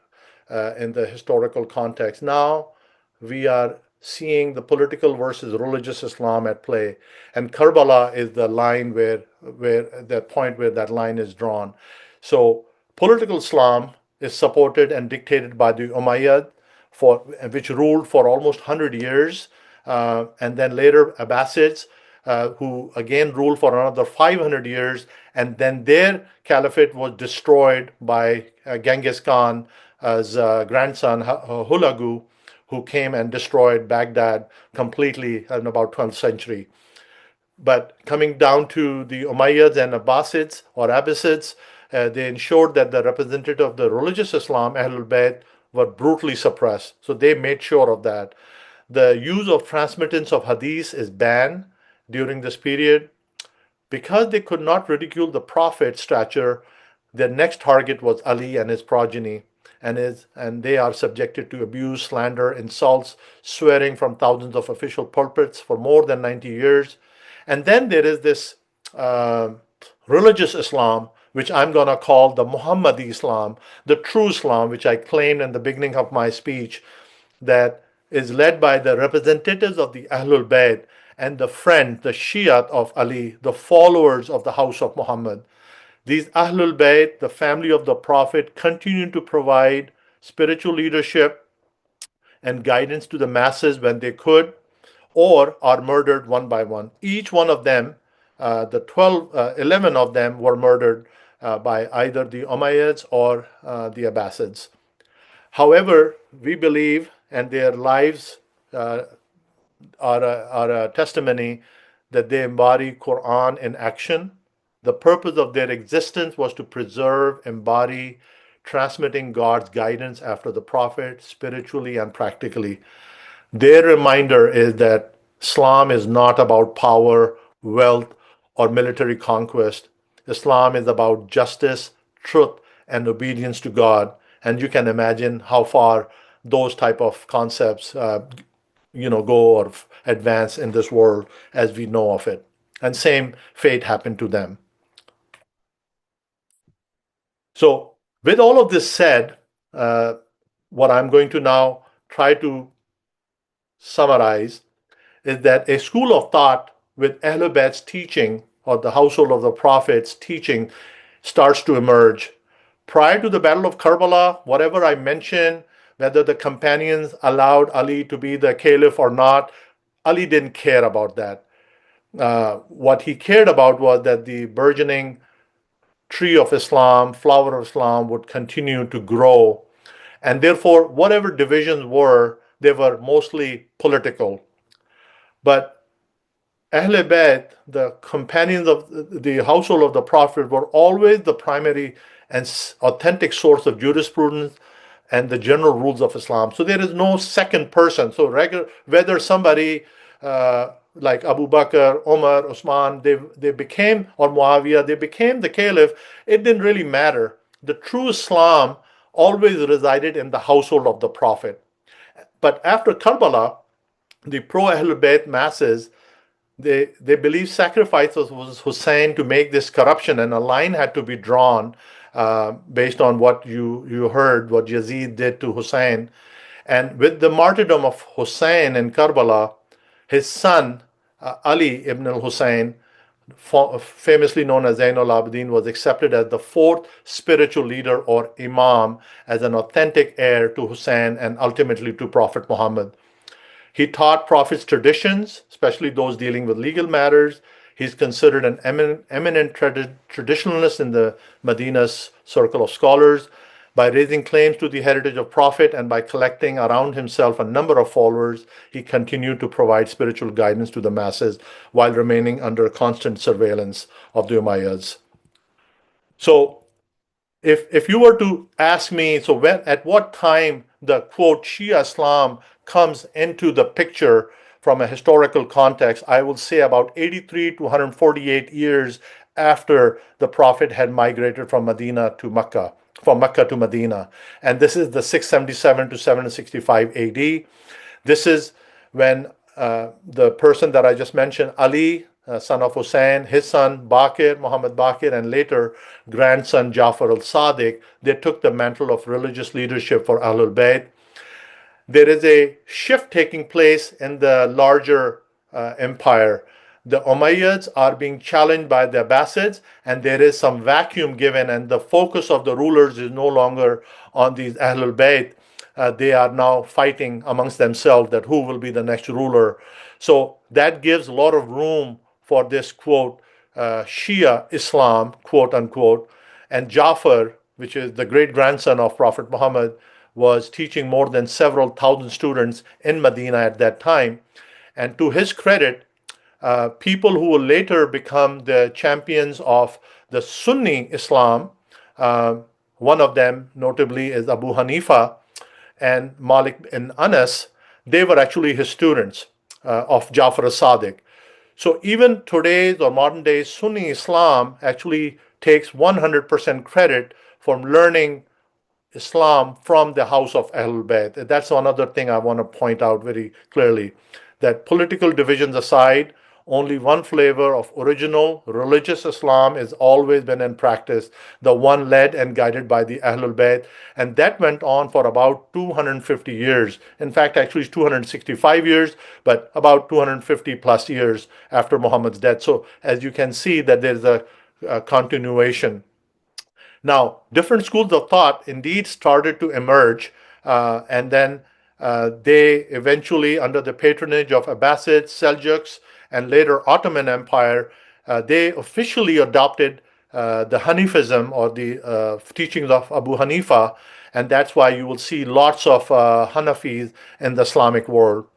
S3: in the historical context. Now we are seeing the political versus religious Islam at play, and Karbala is the line where the point where that line is drawn. So political Islam is supported and dictated by the Umayyad, which ruled for almost 100 years, and then later Abbasids, who again ruled for another 500 years, and then their caliphate was destroyed by Genghis Khan's grandson Hulagu, who came and destroyed Baghdad completely in about 12th century. But coming down to the Umayyads and Abbasids or Abbasids, they ensured that the representative of the religious Islam, Ahlul Bayt, were brutally suppressed. So they made sure of that. The use of transmittance of hadith is banned during this period. Because they could not ridicule the Prophet's stature, their next target was Ali and his progeny, and they are subjected to abuse, slander, insults, swearing from thousands of official pulpits for more than 90 years. And then there is this religious Islam, which I'm going to call the Muhammadi Islam, the true Islam, which I claimed in the beginning of my speech, that is led by the representatives of the Ahlul Bayt and the friends, the Shia of Ali, the followers of the house of Muhammad. These Ahlul Bayt, the family of the Prophet, continue to provide spiritual leadership and guidance to the masses when they could, or are murdered one by one. Each one of them, the 11 of them were murdered by either the Umayyads or the Abbasids. However, we believe, and their lives are a testimony that they embody Quran in action. The purpose of their existence was to preserve, embody, transmitting God's guidance after the Prophet, spiritually and practically. Their reminder is that Islam is not about power, wealth, or military conquest. Islam is about justice, truth, and obedience to God. And you can imagine how far those type of concepts go or advance in this world as we know of it. And same fate happened to them. So with all of this said, what I'm going to now try to summarize is that a school of thought with Ahlul Bayt's teaching, or the household of the Prophet's teaching, starts to emerge. Prior to the Battle of Karbala, whatever I mentioned, whether the companions allowed Ali to be the caliph or not, Ali didn't care about that. What he cared about was that the burgeoning tree of Islam, flower of Islam, would continue to grow. And therefore, whatever divisions were, they were mostly political. But Ahlul Bayt, the companions of the household of the Prophet, were always the primary and authentic source of jurisprudence and the general rules of Islam. So there is no second person. So whether somebody like Abu Bakr, Umar, Usman, they became, or Muawiyah, they became the caliph, it didn't really matter. The true Islam always resided in the household of the Prophet. But after Karbala, the pro-Ahlul Bayt masses, they believed sacrifices was Hussein to make this corruption, and a line had to be drawn based on what you heard, what Yazid did to Hussein. And with the martyrdom of Hussein in Karbala, his son, Ali ibn al-Hussein, famously known as Zain al-Abidin, was accepted as the fourth spiritual leader or imam, as an authentic heir to Hussein and ultimately to Prophet Muhammad. He taught Prophet's traditions, especially those dealing with legal matters. He's considered an eminent traditionalist in the Medina's circle of scholars. By raising claims to the heritage of Prophet and by collecting around himself a number of followers, he continued to provide spiritual guidance to the masses while remaining under constant surveillance of the Umayyads. So if you were to ask me, so at what time the quote Shia Islam comes into the picture from a historical context, I will say about 83 to 148 years after the Prophet had migrated from Mecca to Medina. And this is the 677 to 765 AD. This is when the person that I just mentioned, Ali, son of Hussein, his son Bakir, Muhammad Bakir, and later grandson Jafar al-Sadiq, they took the mantle of religious leadership for Ahlul Bayt. There is a shift taking place in the larger empire. The Umayyads are being challenged by the Abbasids, and there is some vacuum given, and the focus of the rulers is no longer on these Ahlul Bayt. They are now fighting amongst themselves that who will be the next ruler. So that gives a lot of room for this quote Shia Islam, quote unquote. And Jafar, which is the great grandson of Prophet Muhammad, was teaching more than several thousand students in Medina at that time. And to his credit, people who will later become the champions of the Sunni Islam, one of them notably is Abu Hanifa and Malik bin Anas, they were actually his students of Jafar as-Sadiq. So even today's or modern day Sunni Islam actually takes 100% credit for learning Islam from the house of Ahlul Bayt. That's another thing I want to point out very clearly, that political divisions aside, only one flavor of original religious Islam has always been in practice, the one led and guided by the Ahlul Bayt. And that went on for about 250 years. In fact, actually it's 265 years, but about 250 plus years after Muhammad's death. So as you can see that there's a continuation. Now, different schools of thought indeed started to emerge, and then they eventually, under the patronage of Abbasids, Seljuks, and later Ottoman Empire, they officially adopted the Hanifism or the teachings of Abu Hanifa, and that's why you will see lots of Hanafis in the Islamic world.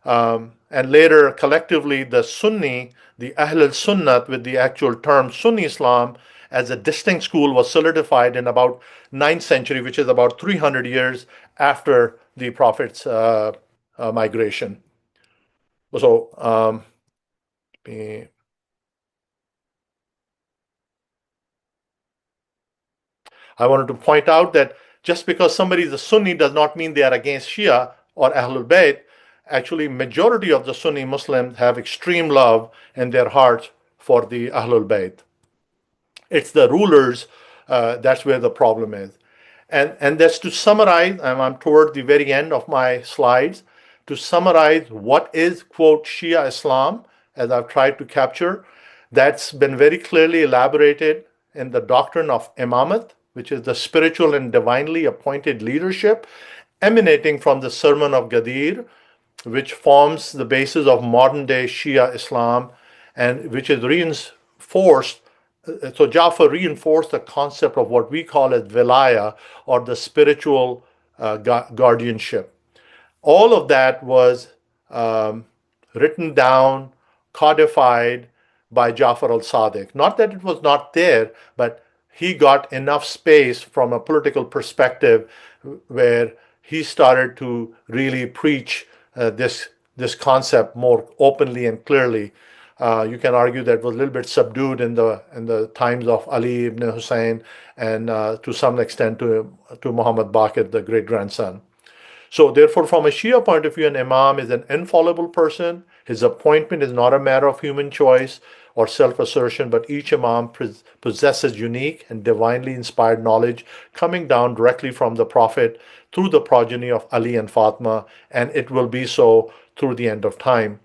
S3: And later, collectively, the Sunni, the Ahl al-Sunnat with the actual term Sunni Islam as a distinct school was solidified in about 9th century, which is about 300 years after the Prophet's migration. So, I wanted to point out that just because somebody is a Sunni does not mean they are against Shia or Ahlul Bayt. Actually, majority of the Sunni Muslims have extreme love in their hearts for the Ahlul Bayt. It's the rulers, that's where the problem is. And that's to summarize, and I'm toward the very end of my slides, to summarize what is, quote, Shia Islam, as I've tried to capture. That's been very clearly elaborated in the doctrine of Imamat, which is the spiritual and divinely appointed leadership emanating from the Sermon of Gadir, which forms the basis of modern day Shia Islam and which is reinforced. So Jafar reinforced the concept of what we call as Vilaya, or the spiritual guardianship. All of that was written down, codified by Jafar al-Sadiq. Not that it was not there, but he got enough space from a political perspective where he started to really preach this concept more openly and clearly. You can argue that it was a little bit subdued in the times of Ali ibn Hussein and to some extent to Muhammad Baqir, the great grandson. So therefore, from a Shia point of view, an imam is an infallible person. His appointment is not a matter of human choice, or self-assertion, but each Imam possesses unique and divinely inspired knowledge coming down directly from the Prophet through the progeny of Ali and Fatima, and it will be so through the end of time.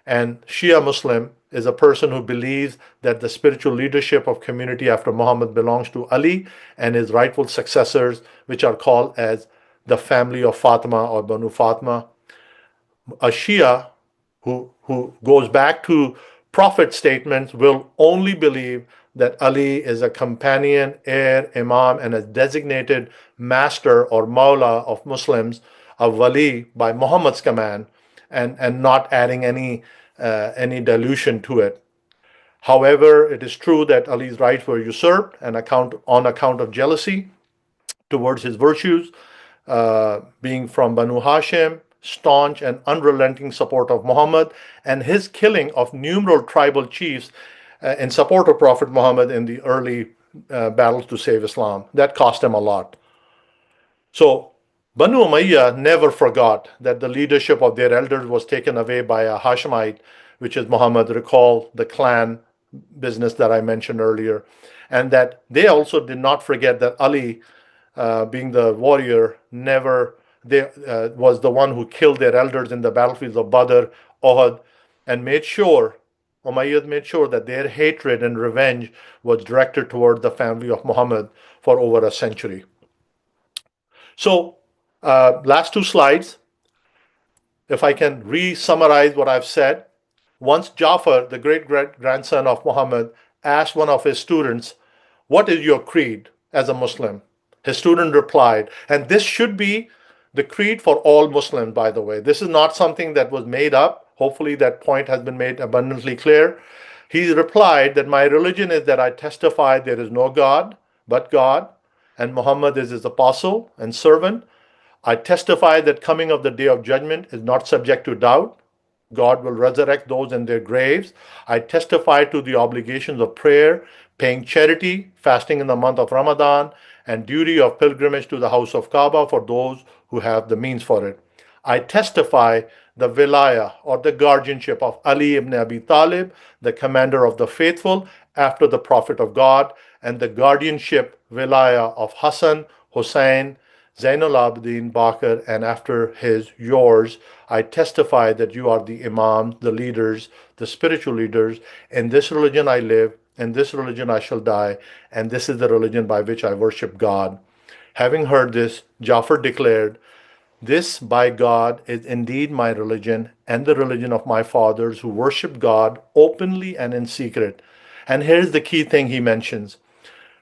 S3: And Shia Muslim is a person who believes that the spiritual leadership of community after Muhammad belongs to Ali and his rightful successors, which are called as the family of Fatima or Banu Fatima. A Shia who goes back to Prophet statements will only believe that Ali is a companion, heir, Imam, and a designated master or Mawla of Muslims, a Wali by Muhammad's command, and not adding any dilution to it. However, it is true that Ali's rights were usurped and on account of jealousy towards his virtues, being from Banu Hashim, staunch and unrelenting support of Muhammad, and his killing of numerous tribal chiefs in support of Prophet Muhammad in the early battles to save Islam. That cost him a lot. So Banu Umayyah never forgot that the leadership of their elders was taken away by a Hashemite, which is Muhammad. Recall the clan business that I mentioned earlier, and that they also did not forget that Ali, being the warrior, was the one who killed their elders in the battlefields of Badr, Uhud, and Umayyad made sure that their hatred and revenge was directed toward the family of Muhammad for over a century. So, last two slides, if I can re-summarize what I've said. Once Jafar, the great-grandson of Muhammad, asked one of his students, "What is your creed as a Muslim?" His student replied, and this should be the creed for all Muslims, by the way. This is not something that was made up. Hopefully that point has been made abundantly clear. He replied that my religion is that I testify there is no God but God, and Muhammad is his apostle and servant. I testify that coming of the day of judgment is not subject to doubt. God will resurrect those in their graves. I testify to the obligations of prayer, paying charity, fasting in the month of Ramadan, and duty of pilgrimage to the house of Kaaba for those who have the means for it. I testify the wilaya or the guardianship of Ali ibn Abi Talib, the commander of the faithful after the Prophet of God, and the guardianship wilaya of Hassan, Hussein, Zainul Abidin, Bakr, and after yours. I testify that you are the Imams, the leaders, the spiritual leaders. In this religion I live, in this religion I shall die, and this is the religion by which I worship God. Having heard this, Jafar declared, "This, by God, is indeed my religion and the religion of my fathers who worship God openly and in secret." And here's the key thing he mentions: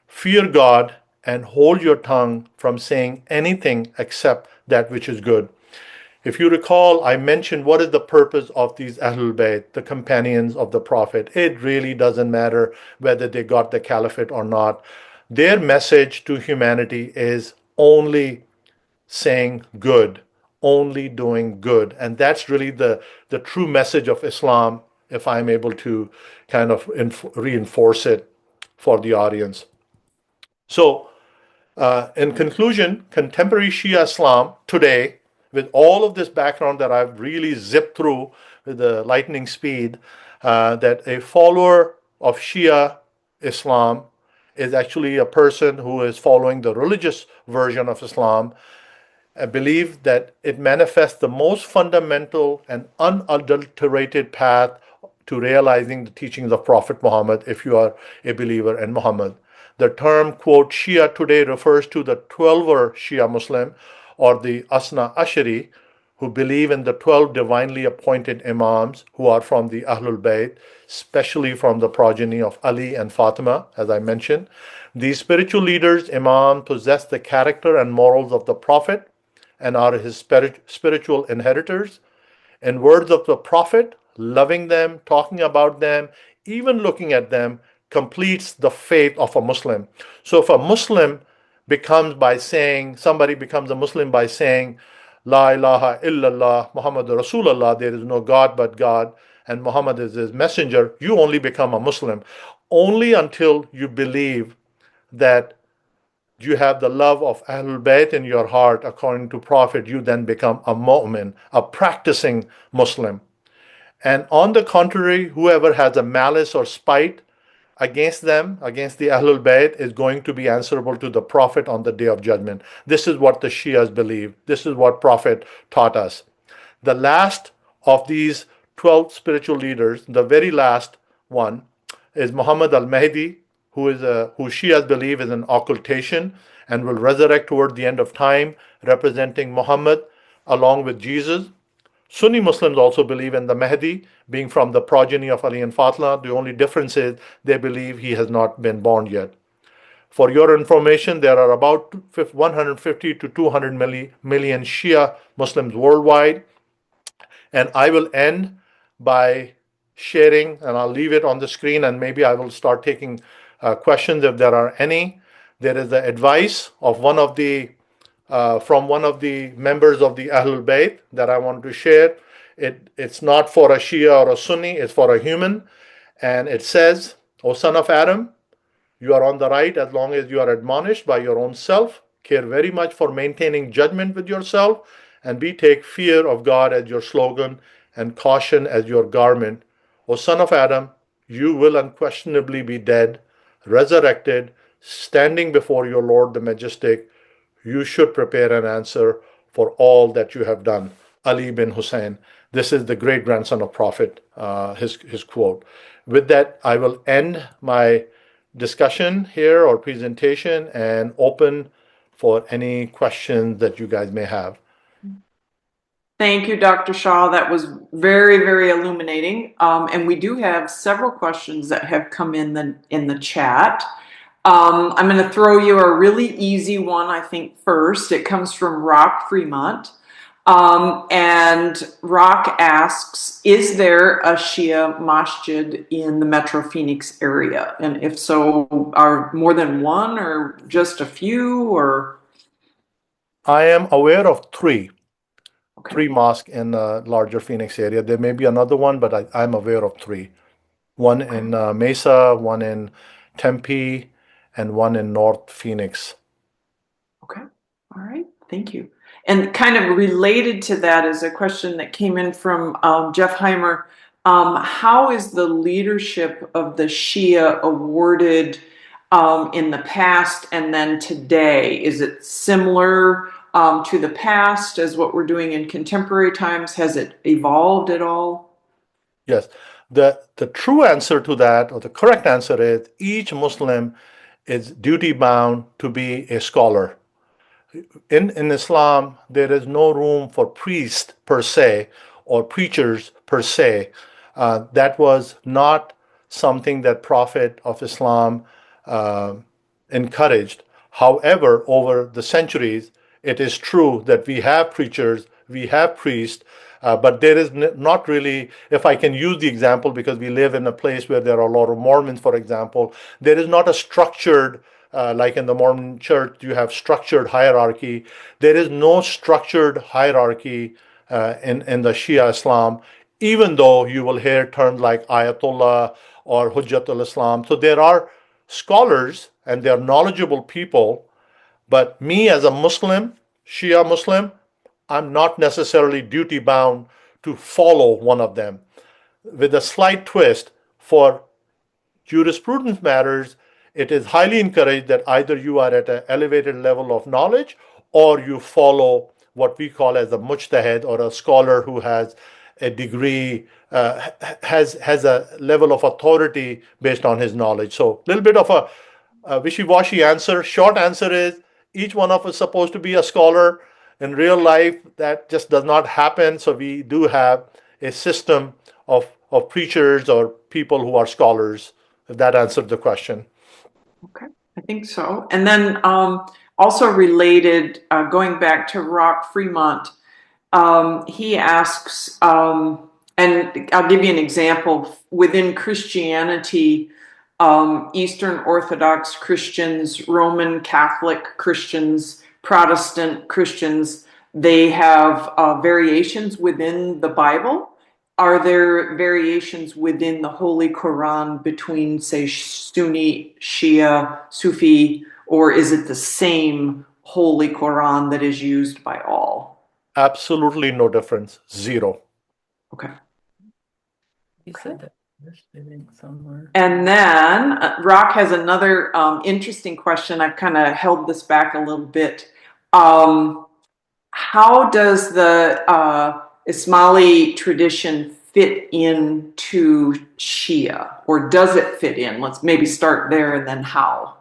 S3: fear God and hold your tongue from saying anything except that which is good. If you recall, I mentioned what is the purpose of these Ahlul Bayt, the companions of the Prophet. It really doesn't matter whether they got the caliphate or not. Their message to humanity is only saying good, only doing good. And that's really the true message of Islam, if I'm able to kind of reinforce it for the audience. So, in conclusion, contemporary Shia Islam today, with all of this background that I've really zipped through with the lightning speed, that a follower of Shia Islam is actually a person who is following the religious version of Islam. I believe that it manifests the most fundamental and unadulterated path to realizing the teachings of Prophet Muhammad if you are a believer in Muhammad. The term, quote, Shia today refers to the 12er Shia Muslim or the Asna Ashari, who believe in the 12 divinely appointed Imams who are from the Ahlul Bayt, especially from the progeny of Ali and Fatima, as I mentioned. These spiritual leaders, Imam, possess the character and morals of the Prophet and are his spiritual inheritors. In words of the Prophet, loving them, talking about them, even looking at them, completes the faith of a Muslim. So if a Muslim somebody becomes a Muslim by saying, La ilaha illallah, Muhammad Rasulullah, there is no God but God, and Muhammad is his messenger, you only become a Muslim. Only until you believe that you have the love of Ahlul Bayt in your heart, according to Prophet, you then become a mu'min, a practicing Muslim. And on the contrary, whoever has a malice or spite against them, against the Ahlul Bayt, is going to be answerable to the Prophet on the day of judgment. This is what the Shias believe. This is what Prophet taught us. The last of these 12 spiritual leaders, the very last one, is Muhammad al-Mahdi, who Shias believe is an occultation and will resurrect toward the end of time, representing Muhammad along with Jesus. Sunni Muslims also believe in the Mahdi being from the progeny of Ali and Fatima. The only difference is they believe he has not been born yet. For your information, there are about 150 to 200 million Shia Muslims worldwide. And I will end by sharing, and I'll leave it on the screen, and maybe I will start taking questions if there are any. There is the advice of from one of the members of the Ahlul Bayt that I want to share. It's not for a Shia or a Sunni, it's for a human. And it says, O son of Adam, you are on the right as long as you are admonished by your own self. Care very much for maintaining judgment with yourself, and take fear of God as your slogan and caution as your garment. O son of Adam, you will unquestionably be dead, resurrected, standing before your Lord the Majestic. You should prepare an answer for all that you have done. Ali bin Hussein. This is the great grandson of Prophet, his quote. With that, I will end my discussion here or presentation and open for any questions that you guys may have.
S2: Thank you, Dr. Shaw. That was very, very illuminating. And we do have several questions that have come in the chat. I'm going to throw you a really easy one, I think, first. It comes from Rock Fremont. And Rock asks, is there a Shia masjid in the Metro Phoenix area? And if so, are more than one or just a few? Or
S3: I am aware of three
S2: okay.
S3: mosques in the larger Phoenix area. There may be another one, but I'm aware of three. One in Mesa, one in Tempe, and one in North Phoenix.
S2: Okay. All right. Thank you. And kind of related to that is a question that came in from Jeff Heimer. How is the leadership of the Shia awarded in the past and then today? Is it similar to the past as what we're doing in contemporary times? Has it evolved at all?
S3: Yes. The true answer to that, or the correct answer, is each Muslim is duty bound to be a scholar. In Islam, there is no room for priests per se or preachers per se. That was not something that Prophet of Islam encouraged. However, over the centuries, it is true that we have preachers, we have priests, but there is not really, if I can use the example, because we live in a place where there are a lot of Mormons, for example, there is not a structured like in the Mormon church, you have structured hierarchy. There is no structured hierarchy in the Shia Islam, even though you will hear terms like Ayatollah or Hujjatul Islam. So there are scholars and they're knowledgeable people, but me as a Muslim, Shia Muslim, I'm not necessarily duty bound to follow one of them. With a slight twist, for jurisprudence matters, it is highly encouraged that either you are at an elevated level of knowledge or you follow what we call as a mujtahid, or a scholar who has a degree, has a level of authority based on his knowledge. So a little bit of a wishy-washy answer. Short answer is each one of us is supposed to be a scholar. In real life, that just does not happen. So we do have a system of preachers or people who are scholars, if that answered the question.
S2: Okay, I think so. And then also related, going back to Rock Fremont, he asks, and I'll give you an example. Within Christianity, Eastern Orthodox Christians, Roman Catholic Christians, Protestant Christians, they have variations within the Bible. Are there variations within the Holy Quran between, say, Sunni, Shia, Sufi, or is it the same Holy Quran that is used by all?
S3: Absolutely no difference. Zero.
S2: Okay.
S4: You said that first, I think, somewhere.
S2: And then Rock has another interesting question. I've kind of held this back a little bit. How does the Ismaili tradition fit into Shia, or does it fit in? Let's maybe start there and then how.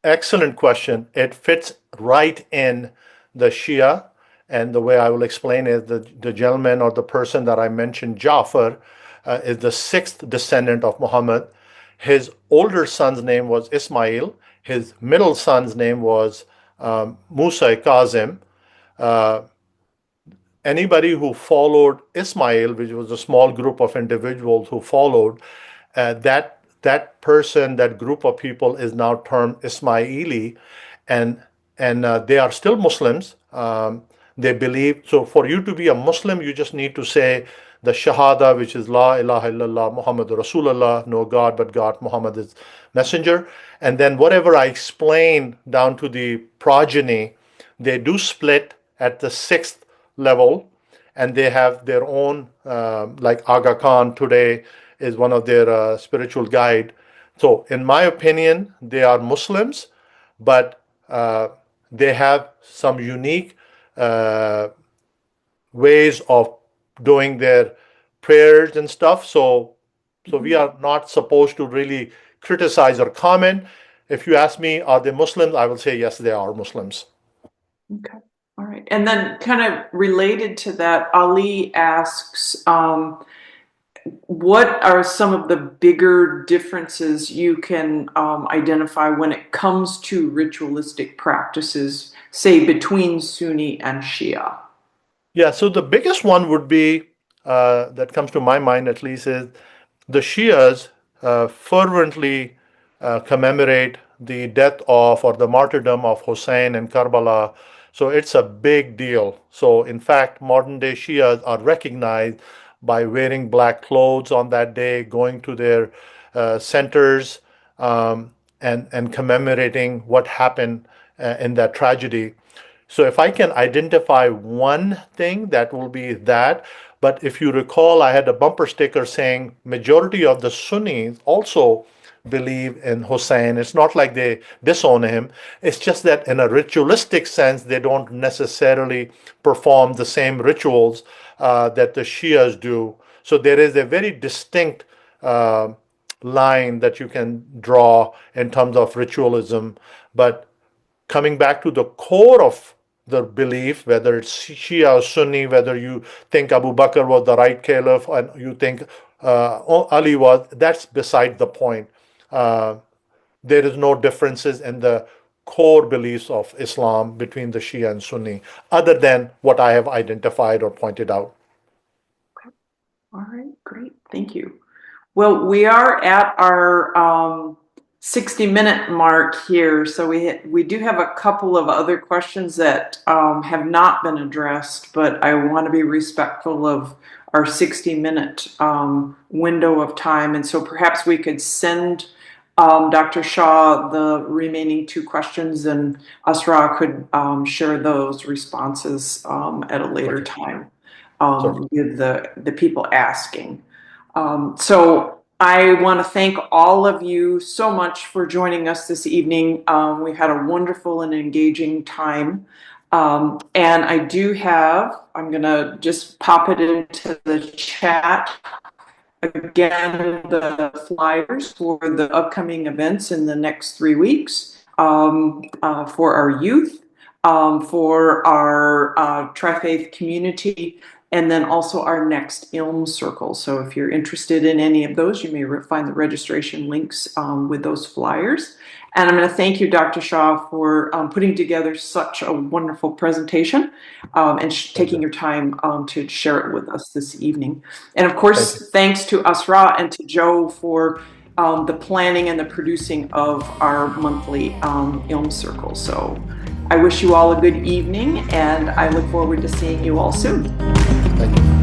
S3: Excellent question. It fits right in the Shia, and the way I will explain is the gentleman or the person that I mentioned, Jafar, is the sixth descendant of Muhammad. His older son's name was Ismail. His middle son's name was Musa Kazim. Anybody who followed Ismail, which was a small group of individuals who followed, that person, that group of people is now termed Ismaili, and they are still Muslims. They believe, so for you to be a Muslim, you just need to say the Shahada, which is La ilaha illallah Muhammad Rasulullah, no God but God, Muhammad is messenger. And then whatever I explain down to the progeny, they do split at the sixth level, and they have their own, like Aga Khan today is one of their spiritual guide. So in my opinion, they are Muslims, but they have some unique ways of doing their prayers and stuff. So we are not supposed to really criticize or comment. If you ask me, are they Muslims? I will say yes, they are Muslims.
S2: Okay. All right. And then kind of related to that, Ali asks, what are some of the bigger differences you can identify when it comes to ritualistic practices, say between Sunni and Shia?
S3: Yeah, so the biggest one would be, that comes to my mind at least, is the Shias fervently commemorate the death of or the martyrdom of Hussein in Karbala. So it's a big deal. So in fact, modern day Shias are recognized by wearing black clothes on that day, going to their centers, and commemorating what happened in that tragedy. So if I can identify one thing, that will be that. But if you recall, I had a bumper sticker saying majority of the Sunnis also believe in Hussein. It's not like they disown him. It's just that in a ritualistic sense, they don't necessarily perform the same rituals that the Shias do. So there is a very distinct line that you can draw in terms of ritualism. But coming back to the core of the belief, whether it's Shia or Sunni, whether you think Abu Bakr was the right caliph and you think Ali was, that's beside the point. There is no differences in the core beliefs of Islam between the Shia and Sunni, other than what I have identified or pointed out.
S2: All right, great. Thank you. Well, we are at our 60-minute mark here. So we do have a couple of other questions that have not been addressed, but I want to be respectful of our 60-minute window of time. And so perhaps we could send Dr. Shah the remaining two questions, and Asra could share those responses at a later time with the people asking. So I want to thank all of you so much for joining us this evening. We've had a wonderful and engaging time. And I do have, I'm going to just pop it into the chat. Again, the flyers for the upcoming events in the next 3 weeks for our youth, for our Tri-Faith community, and then also our next ILM circle. So if you're interested in any of those, you may find the registration links with those flyers. And I'm going to thank you, Dr. Shah, for putting together such a wonderful presentation and taking your time to share it with us this evening. And of course, thanks to Asra and to Joe for the planning and the producing of our monthly ILM circle. So I wish you all a good evening, and I look forward to seeing you all soon.
S3: Thank you.